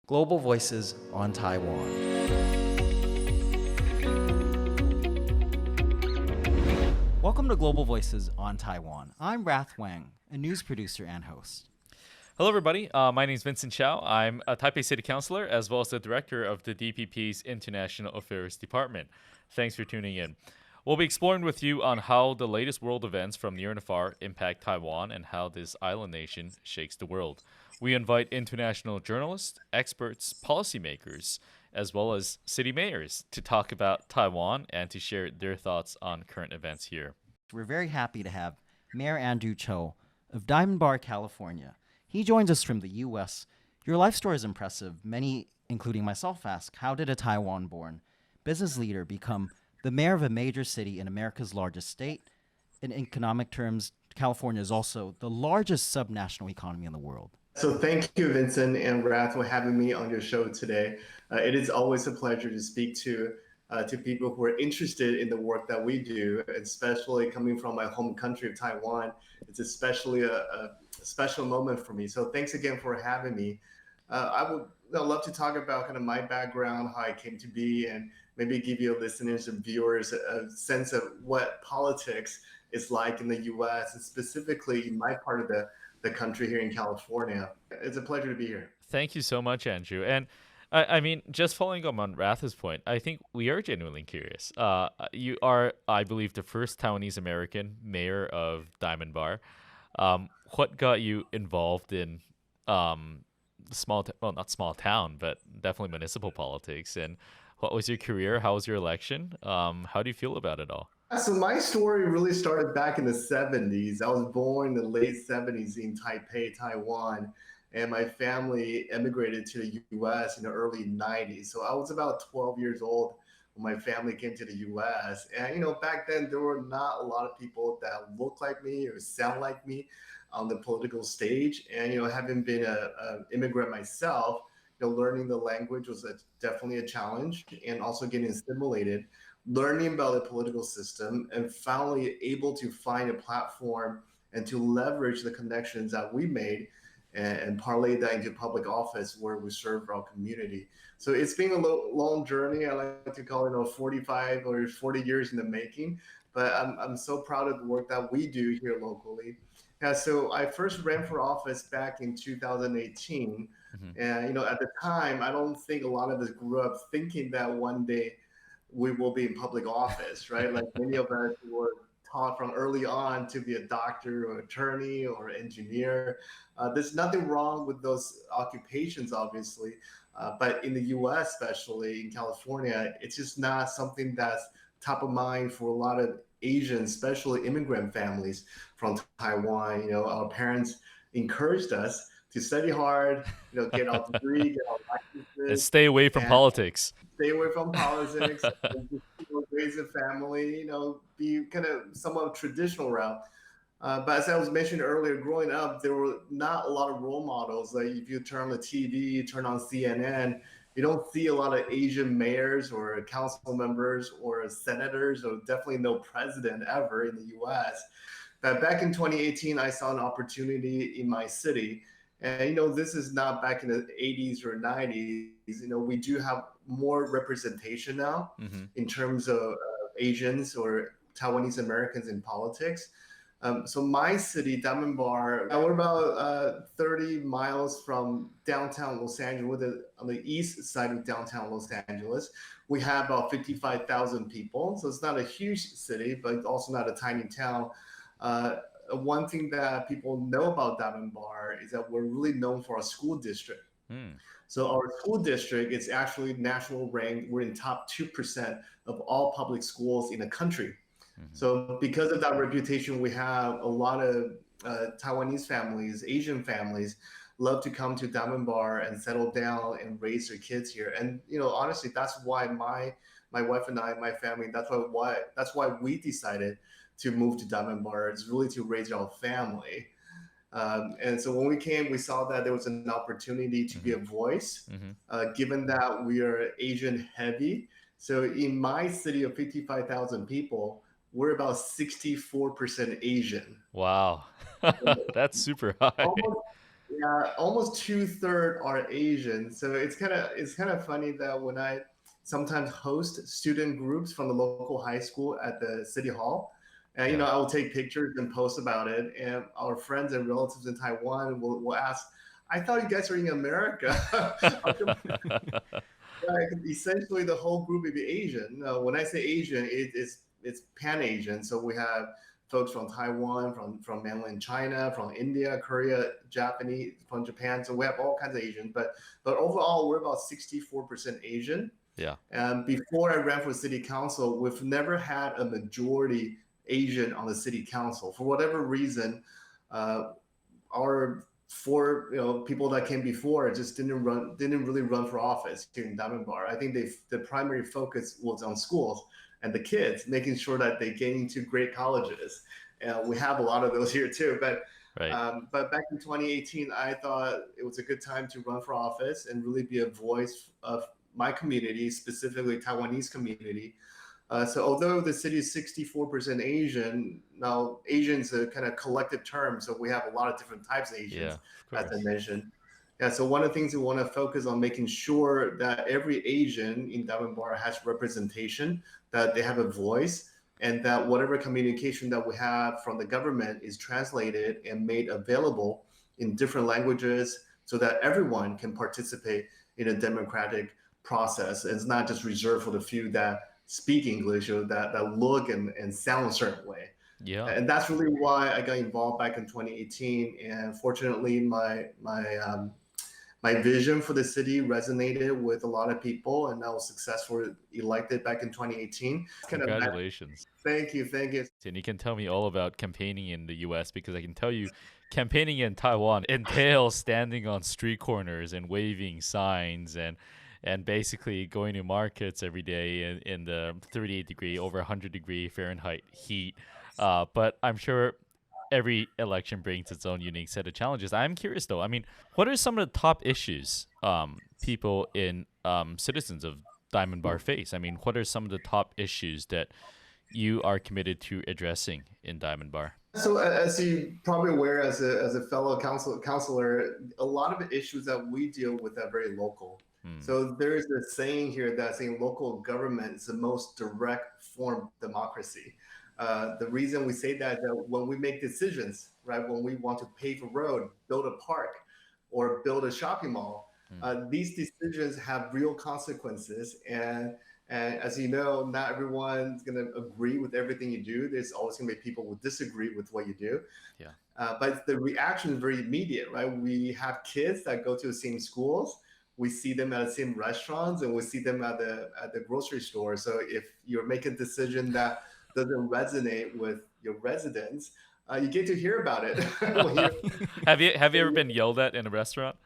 Global Voices on Taiwan. Welcome to Global Voices on Taiwan. I'm Rath Wang, a news producer and host. Hello, everybody. My name is Vincent Chao. I'm a Taipei City Councilor as well as the director of the DPP's International Affairs Department. Thanks for tuning in. We'll be exploring with you on how the latest world events from near and far impact Taiwan and how this island nation shakes the world. We invite international journalists, experts, policymakers, as well as city mayors to talk about Taiwan and to share their thoughts on current events here. We're very happy to have Mayor Andrew Chou of Diamond Bar, California. He joins us from the U.S. Your life story is impressive. Many, including myself, ask, how did a Taiwan-born business leader become the mayor of a major city in America's largest state? In economic terms, California is also the largest subnational economy in the world. So thank you, Vincent and Rath, for having me on your show today. It is always a pleasure to speak to people who are interested in the work that we do, especially coming from my home country of Taiwan. It's especially a special moment for me. So thanks again for having me. I would love to talk about kind of my background, how I came to be, and maybe give your listeners and viewers a sense of what politics is like in the U.S. and specifically in my part of the country here in California. It's a pleasure to be here. Thank you so much, Andrew. And I mean, just following up on Rath's point, I think we are genuinely curious. You are, I believe, the first Taiwanese American mayor of Diamond Bar. What got you involved in not small town, but definitely municipal politics? And what was your career? How was your election? How do you feel about it all? So my story really started back in the 70s. I was born in the late 70s in Taipei, Taiwan, and my family immigrated to the U.S. in the early 90s. So I was about 12 years old when my family came to the U.S. And, back then there were not a lot of people that looked like me or sound like me on the political stage. And, having been an immigrant myself, learning the language was definitely a challenge, and also getting assimilated, learning about the political system, and finally able to find a platform and to leverage the connections that we made and parlay that into public office where we serve our community. So it's been a long journey. I like to call it 45 or 40 years in the making, but I'm so proud of the work that we do here locally. Yeah, so I first ran for office back in 2018. Mm-hmm. And, at the time, I don't think a lot of us grew up thinking that one day we will be in public office, right? Like many of us were taught from early on to be a doctor or attorney or engineer. There's nothing wrong with those occupations, obviously. But in the US, especially in California, it's just not something that's top of mind for a lot of Asian, especially immigrant families from Taiwan. Our parents encouraged us to study hard, get our degree, get our licenses. And stay away from politics. Stay away from politics, and just, raise a family, be kind of somewhat traditional route. But as I was mentioning earlier, growing up, there were not a lot of role models. Like if you turn on the TV, turn on CNN, you don't see a lot of Asian mayors or council members or senators, or definitely no president ever in the U.S. But back in 2018, I saw an opportunity in my city. And, this is not back in the 80s or 90s. We do have more representation now in terms of Asians or Taiwanese Americans in politics. So my city, Diamond Bar, we're about 30 miles from downtown Los Angeles, on the east side of downtown Los Angeles. We have about 55,000 people. So it's not a huge city, but also not a tiny town. One thing that people know about Diamond Bar is that we're really known for our school district. So our school district is actually national ranked. We're in top 2% of all public schools in the country. So because of that reputation, we have a lot of Taiwanese families, Asian families, love to come to Diamond Bar and settle down and raise their kids here. And honestly, that's why my wife and I, my family, that's why we decided to move to Diamond Bar. It's really to raise our family. And so when we came, we saw that there was an opportunity to be a voice, given that we are Asian heavy. So in my city of 55,000 people, we're about 64% Asian. Wow. That's super high. Yeah, almost 2/3 are Asian. So it's kind of funny that when I sometimes host student groups from the local high school at the city hall, and Yeah. I will take pictures and post about it, and our friends and relatives in Taiwan will ask, "I thought you guys are in America." How come like, essentially the whole group would be Asian. No, when I say Asian, it's Pan Asian. So we have folks from Taiwan, from mainland China, from India, Korea, Japanese, from Japan. So we have all kinds of Asian. But overall, we're about 64% Asian. Yeah. And before I ran for city council, we've never had a majority Asian on the city council for whatever reason. Uh, our four people that came before just didn't really run for office here in Diamond Bar. I think the primary focus was on schools and the kids, making sure that they get into great colleges. And we have a lot of those here too. Right. But back in 2018, I thought it was a good time to run for office and really be a voice of my community, specifically Taiwanese community. So although the city is 64% Asian, now Asian is a kind of collective term. So we have a lot of different types of Yeah. Asians, Of as I course. mentioned. Yeah, so one of the things we want to focus on making sure that every Asian in Diamond Bar has representation, that they have a voice, and that whatever communication that we have from the government is translated and made available in different languages so that everyone can participate in a democratic process. And it's not just reserved for the few that speak English or that look and sound a certain way. Yeah. And that's really why I got involved back in 2018. And fortunately, my vision for the city resonated with a lot of people, and I was successfully elected back in 2018. It's kind of Congratulations. thank you, thank you. And you can tell me all about campaigning in the US because I can tell you campaigning in Taiwan entails standing on street corners and waving signs and basically going to markets every day in the 38-degree, over 100-degree Fahrenheit heat. But I'm sure every election brings its own unique set of challenges. I'm curious though. I mean, what are some of the top issues people in citizens of Diamond Bar face? I mean, what are some of the top issues that you are committed to addressing in Diamond Bar? So as you probably aware, as a fellow counselor, a lot of the issues that we deal with are very local. Hmm. So there is a saying here that saying local government is the most direct form of democracy. The reason we say that is that when we make decisions, right, when we want to pave a road, build a park, or build a shopping mall, Hmm. these decisions have real consequences. And as you know, not everyone's going to agree with everything you do. There's always going to be people who disagree with what you do. Yeah. But the reaction is very immediate, right? We have kids that go to the same schools. We see them at the same restaurants, and we see them at the grocery store. So if you're making a decision that doesn't resonate with your residents, you get to hear about it. Have you ever been yelled at in a restaurant?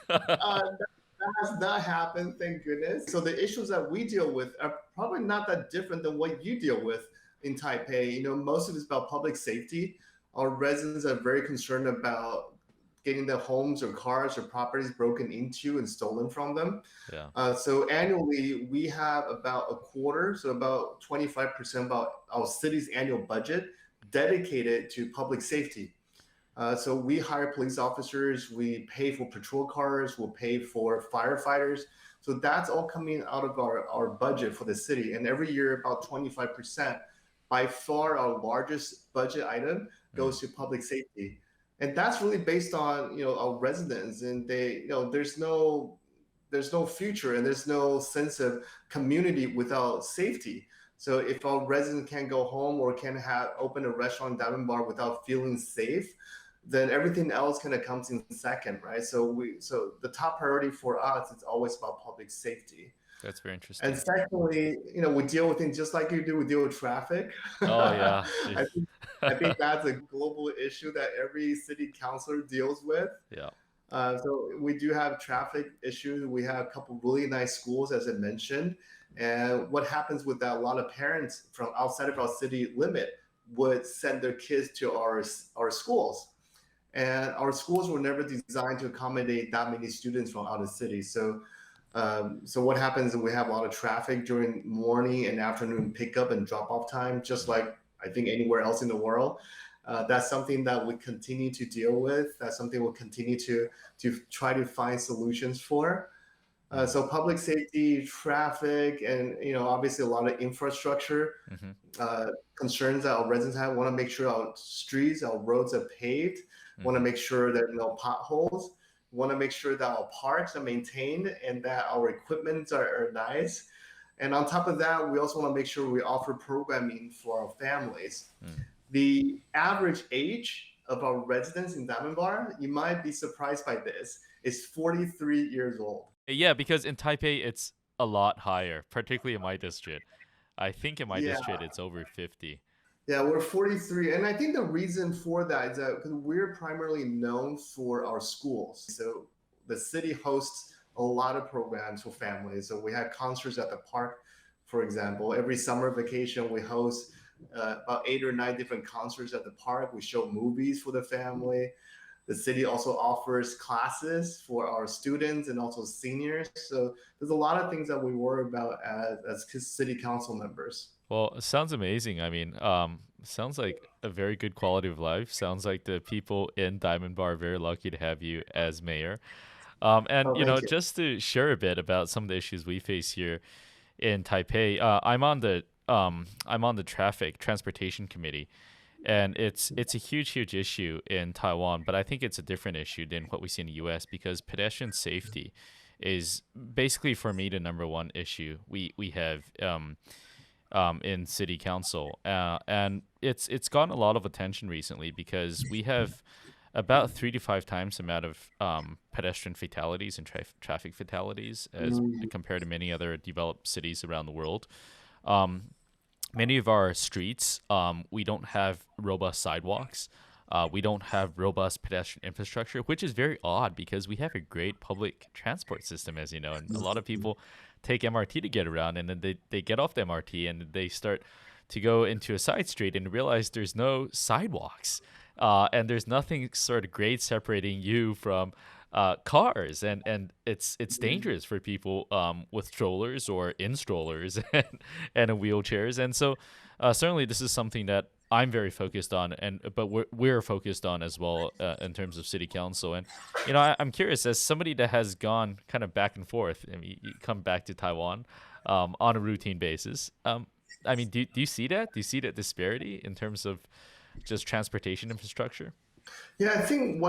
That has not happened, thank goodness. So the issues that we deal with are probably not that different than what you deal with in Taipei. Most of it's about public safety. Our residents are very concerned about getting their homes or cars or properties broken into and stolen from them. Yeah. So annually, we have about a quarter, so about 25% of our city's annual budget dedicated to public safety. So we hire police officers, we pay for patrol cars, we'll pay for firefighters. So that's all coming out of our budget for the city. And every year, about 25%, by far our largest budget item goes to public safety. And that's really based on our residents, and there's no future and there's no sense of community without safety. So if our residents can't go home or can't open a restaurant, Diamond Bar without feeling safe, then everything else kind of comes in second, right? So the top priority for us is always about public safety. That's very interesting. And secondly, we deal with things just like you do. We deal with traffic. Oh yeah. I think that's a global issue that every city councilor deals with. Yeah. So we do have traffic issues. We have a couple really nice schools, as I mentioned. And what happens with that? A lot of parents from outside of our city limit would send their kids to our schools. And our schools were never designed to accommodate that many students from out of city. So what happens is we have a lot of traffic during morning and afternoon pickup and drop off time, just like I think anywhere else in the world. That's something that we continue to deal with. That's something we'll continue to try to find solutions for. So public safety, traffic, and obviously a lot of infrastructure Hmm. concerns that our residents have. Want to make sure our streets, our roads are paved. Want to Hmm. make sure there are no potholes. Want to make sure that our parks are maintained and that our equipment are nice. And on top of that, we also want to make sure we offer programming for our families. The average age of our residents in Diamond Bar, you might be surprised by this, is 43 years old. Yeah, because in Taipei it's a lot higher, particularly in my district. I think in my Yeah, district it's over 50. yeah, we're 43. And I think the reason for that is that because we're primarily known for our schools. So the city hosts a lot of programs for families. So we had concerts at the park, for example. Every summer vacation, we host about 8 or 9 different concerts at the park. We show movies for the family. The city also offers classes for our students and also seniors. So there's a lot of things that we worry about as city council members. Well, it sounds amazing. I mean, sounds like a very good quality of life. Sounds like the people in Diamond Bar are very lucky to have you as mayor. And Oh, thank you. just to share a bit about some of the issues we face here in Taipei, I'm on the traffic transportation committee, and it's a huge issue in Taiwan. But I think it's a different issue than what we see in the U.S. because pedestrian safety is basically for me the number one issue we have. In city council, and it's gotten a lot of attention recently because we have about 3 to 5 times the amount of pedestrian fatalities and traffic fatalities as compared to many other developed cities around the world. Um, Many of our streets, we don't have robust sidewalks. We don't have robust pedestrian infrastructure, which is very odd because we have a great public transport system, as you know, and a lot of people take MRT to get around, and then they get off the MRT and they start to go into a side street and realize there's no sidewalks, and there's nothing sort of great separating you from cars, and it's dangerous for people with strollers or in strollers and in wheelchairs, and so certainly this is something that I'm very focused on, but we're focused on as well in terms of city council. And I'm curious, as somebody that has gone kind of back and forth. I mean, you come back to Taiwan on a routine basis. I mean, do you see that? Do you see that disparity in terms of just transportation infrastructure? Yeah, I think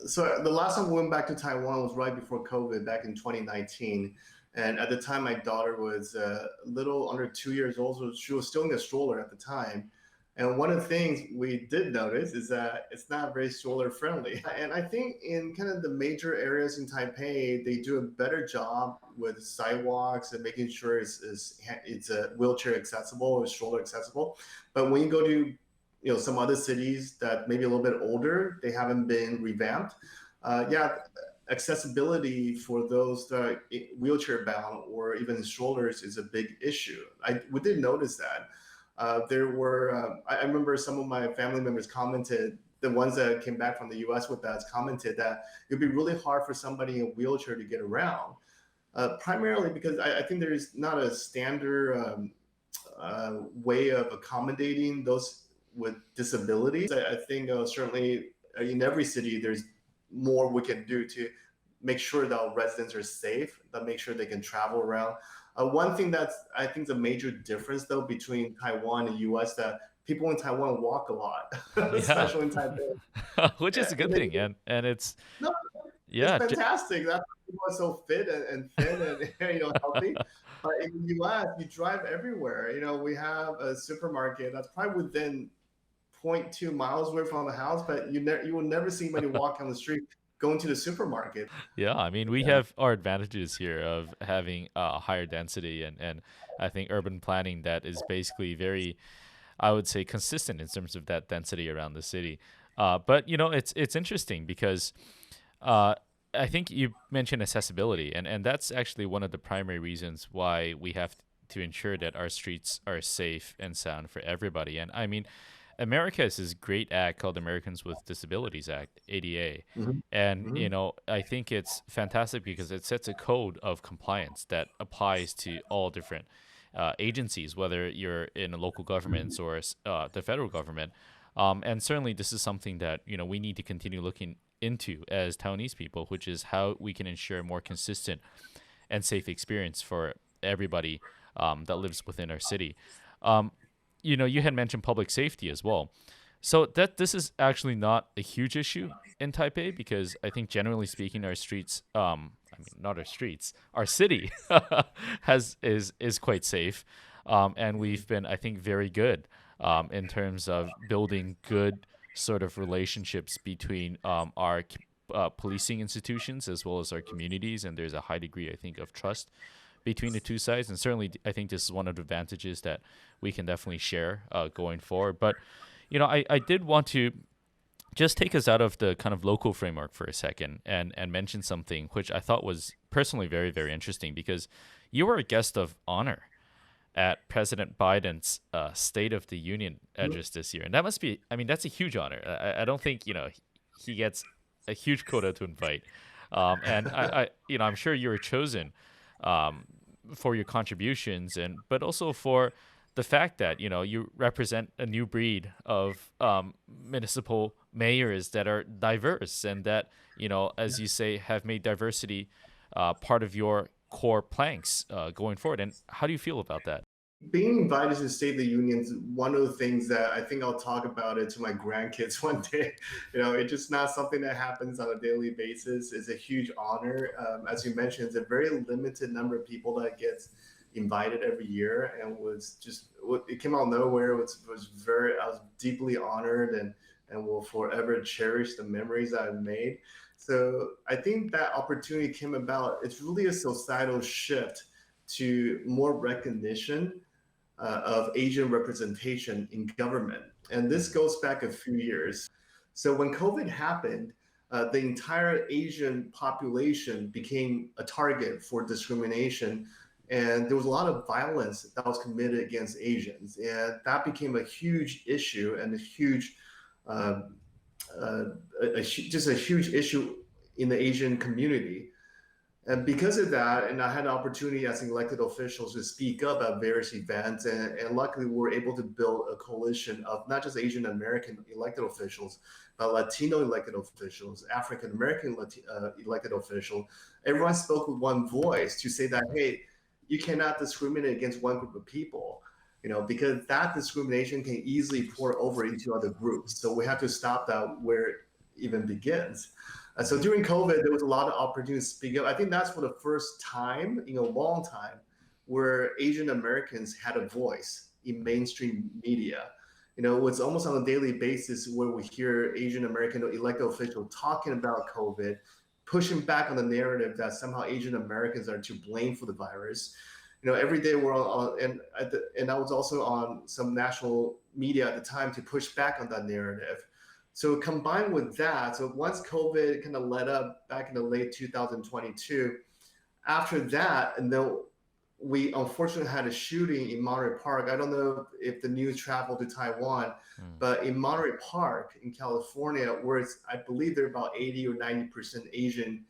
so the last time we went back to Taiwan was right before COVID back in 2019. And at the time, my daughter was a little under 2 years old. So she was still in the stroller at the time. And one of the things we did notice is that it's not very stroller friendly. And I think in kind of the major areas in Taipei, they do a better job with sidewalks and making sure it's a wheelchair accessible or stroller accessible. But when you go to some other cities that maybe a little bit older, they haven't been revamped. Yeah, accessibility for those that are wheelchair bound or even strollers is a big issue. We did notice that. I remember some of my family members commented, the ones that came back from the US with us commented that it'd be really hard for somebody in a wheelchair to get around. Primarily because I think there is not a standard way of accommodating those with disabilities. I think certainly in every city, there's more we can do to make sure that our residents are safe, that make sure they can travel around. One thing that's I think is a major difference though between Taiwan and US that people in Taiwan walk a lot, Yeah, especially in Taipei. which is a good thing, and it's No, it's yeah, fantastic. That's why people are so fit and thin and healthy. But in the US, you drive everywhere. We have a supermarket that's probably within zero point 0.2 miles away from the house, but you will never see anybody walk on the street going to the supermarket. yeah. I mean, we Yeah. have our advantages here of having a higher density, and I think urban planning that is basically very, I would say, consistent in terms of that density around the city. But it's interesting because I think you mentioned accessibility, and that's actually one of the primary reasons why we have to ensure that our streets are safe and sound for everybody. And I mean, America has this great act called Americans with Disabilities Act, ADA. Mhm. And, Mhm. I think it's fantastic because it sets a code of compliance that applies to all different agencies, whether you're in local governments or the federal government. And certainly this is something that, we need to continue looking into as Taiwanese people, which is how we can ensure a more consistent and safe experience for everybody that lives within our city. You had mentioned public safety as well. So this is actually not a huge issue in Taipei because I think generally speaking, our streets, not our streets, our city is quite safe, and we've been, I think, very good in terms of building good sort of relationships between our policing institutions as well as our communities, and there's a high degree, I think, of trust between the two sides. And certainly, I think this is one of the advantages that we can definitely share going forward. But I did want to just take us out of the kind of local framework for a second and mention something which I thought was personally very, very interesting, because you were a guest of honor at President Biden's State of the Union address this year. And that must be, that's a huge honor. I don't think, he gets a huge quota to invite. And I'm sure you were chosen for your contributions, but also for the fact that you represent a new breed of municipal mayors that are diverse and that as you say, have made diversity part of your core planks going forward. And how do you feel about that? Being invited to the State of the Union is one of the things that I think I'll talk about it to my grandkids one day. It's just not something that happens on a daily basis. It's a huge honor. As you mentioned, it's a very limited number of people that gets invited every year, and it came out of nowhere. I was deeply honored and will forever cherish the memories that I've made. So I think that opportunity came about. It's really a societal shift to more recognition of Asian representation in government. And this goes back a few years. So when COVID happened, the entire Asian population became a target for discrimination. And there was a lot of violence that was committed against Asians. And that became a huge issue and a huge issue in the Asian community. And because of that, and I had the opportunity as elected officials to speak up at various events, and luckily we were able to build a coalition of not just Asian American elected officials, but Latino elected officials, African American elected officials. Everyone spoke with one voice to say that, hey, you cannot discriminate against one group of people, because that discrimination can easily pour over into other groups. So we have to stop that where it even begins. So during COVID, there was a lot of opportunities to speak up. I think that's for the first time in a long time where Asian Americans had a voice in mainstream media. It's almost on a daily basis where we hear Asian American elected officials talking about COVID, pushing back on the narrative that somehow Asian Americans are to blame for the virus. Every day we're on, and I was also on some national media at the time to push back on that narrative. So combined with that, so once COVID kind of let up back in the late 2022, after that, and then we unfortunately had a shooting in Monterey Park. I don't know if the news traveled to Taiwan, but in Monterey Park in California, where I believe there are about 80 or 90% Asian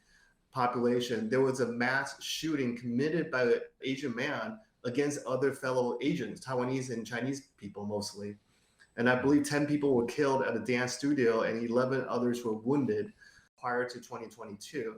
population, there was a mass shooting committed by an Asian man against other fellow Asians, Taiwanese and Chinese people mostly. And I believe 10 people were killed at a dance studio and 11 others were wounded prior to 2022.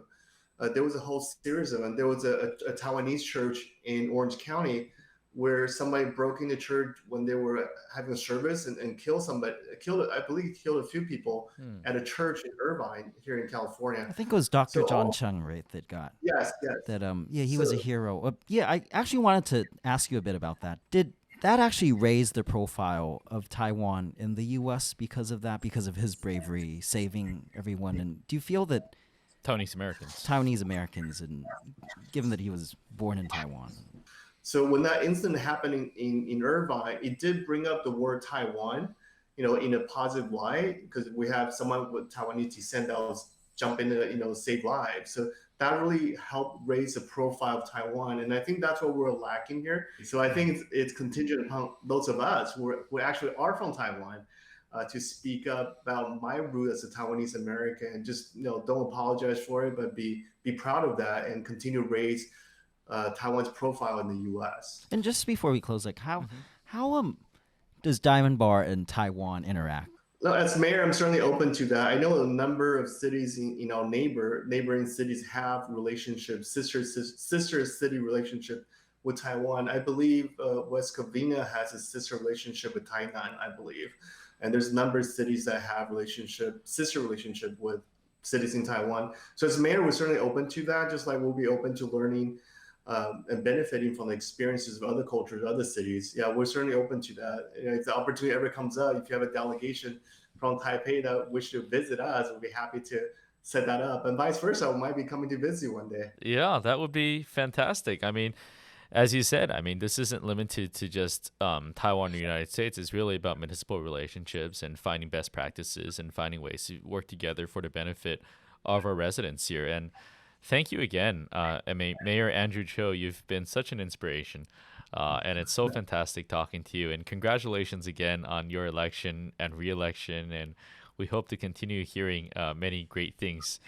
There was a whole series of them. There was a Taiwanese church in Orange County where somebody broke into church when they were having a service and killed somebody. I believe killed a few people at a church in Irvine here in California. I think it was Dr. John Cheng, right, that got Yes. that. He was a hero. I actually wanted to ask you a bit about that. Did that actually raised the profile of Taiwan in the U.S. because of that, because of his bravery, saving everyone? And do you feel that Taiwanese Americans, and given that he was born in Taiwan? So when that incident happened in Irvine, it did bring up the word Taiwan, in a positive light, because we have someone with Taiwanese descent that was jumping to, save lives. So that really helped raise the profile of Taiwan. And I think that's what we're lacking here. So I think it's contingent upon those of us who actually are from Taiwan to speak up about my root as a Taiwanese American, and just, don't apologize for it, but be proud of that and continue to raise Taiwan's profile in the U.S. And just before we close, how does Diamond Bar and Taiwan interact? No, as mayor, I'm certainly open to that. I know a number of cities, neighboring cities have relationships, sister city relationship with Taiwan. I believe West Covina has a sister relationship with Tainan, I believe, and there's a number of cities that have sister relationship with cities in Taiwan. So as mayor, we're certainly open to that. Just like we'll be open to learning and benefiting from the experiences of other cultures, other cities. Yeah, we're certainly open to that. If the opportunity ever comes up, if you have a delegation from Taipei that wish to visit us, we'll be happy to set that up. And vice versa, we might be coming to visit you one day. Yeah, that would be fantastic. I mean, as you said, I mean, this isn't limited to just Taiwan or the United States. It's really about municipal relationships and finding best practices and finding ways to work together for the benefit of our residents here. And thank you again, Mayor Andrew Chou. You've been such an inspiration. And it's so fantastic talking to you. And congratulations again on your election and re-election. And we hope to continue hearing many great things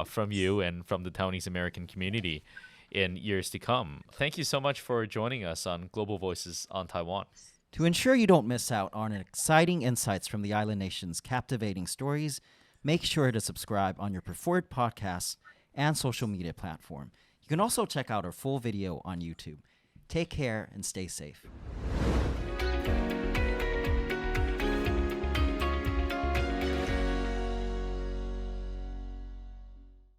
from you and from the Taiwanese American community in years to come. Thank you so much for joining us on Global Voices on Taiwan. To ensure you don't miss out on exciting insights from the island nation's captivating stories, make sure to subscribe on your preferred podcasts and social media platform. You can also check out our full video on YouTube. Take care and stay safe.